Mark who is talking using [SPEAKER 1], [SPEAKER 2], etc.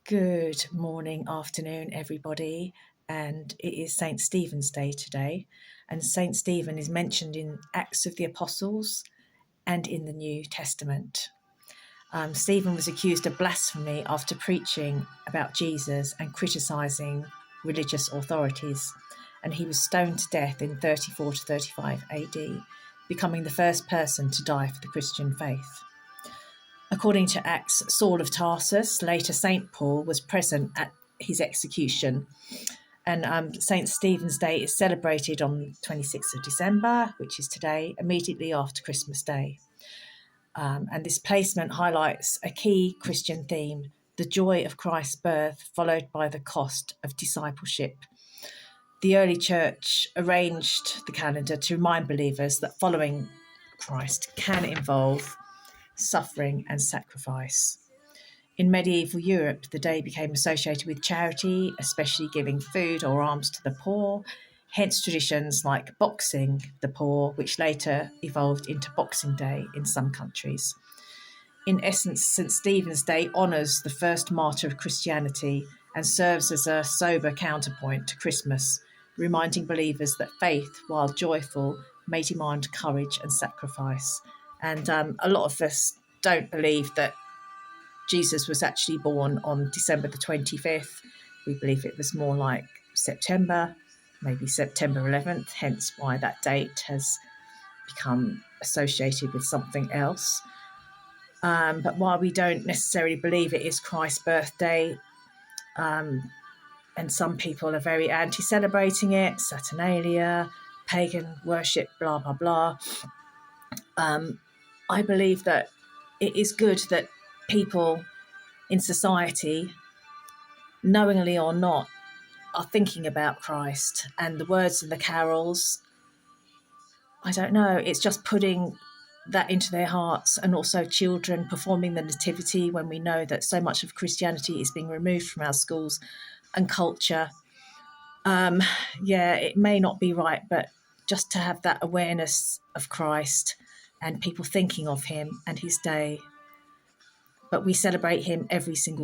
[SPEAKER 1] Good morning, afternoon, everybody. And it is St. Stephen's Day today. And St. Stephen is mentioned in Acts of the Apostles and in the New Testament. Stephen was accused of blasphemy after preaching about Jesus and criticising religious authorities. And he was stoned to death in 34 to 35 AD, becoming the first person to die for the Christian faith. According to Acts, Saul of Tarsus, later St. Paul, was present at his execution. And St. Stephen's Day is celebrated on 26th of December, which is today, immediately after Christmas Day. And this placement highlights a key Christian theme, the joy of Christ's birth, followed by the cost of discipleship. The early church arranged the calendar to remind believers that following Christ can involve suffering and sacrifice. In medieval Europe, the day became associated with charity, especially giving food or alms to the poor, hence traditions like boxing the poor, which later evolved into Boxing Day in some countries. In essence, St. Stephen's Day honours the first martyr of Christianity and serves as a sober counterpoint to Christmas, reminding believers that faith, while joyful, may demand courage and sacrifice. And a lot of us don't believe that Jesus was actually born on December the 25th. We believe it was more like September, maybe September 11th, hence why that date has become associated with something else. But while we don't necessarily believe it is Christ's birthday, and some people are very anti-celebrating it, Saturnalia, pagan worship, blah, blah, blah, I believe that it is good that people in society, knowingly or not, are thinking about Christ, and the words in the carols, I don't know, it's just putting that into their hearts, and also children performing the nativity when we know that so much of Christianity is being removed from our schools and culture. It may not be right, but just to have that awareness of Christ and people thinking of him and his day. But we celebrate him every single day.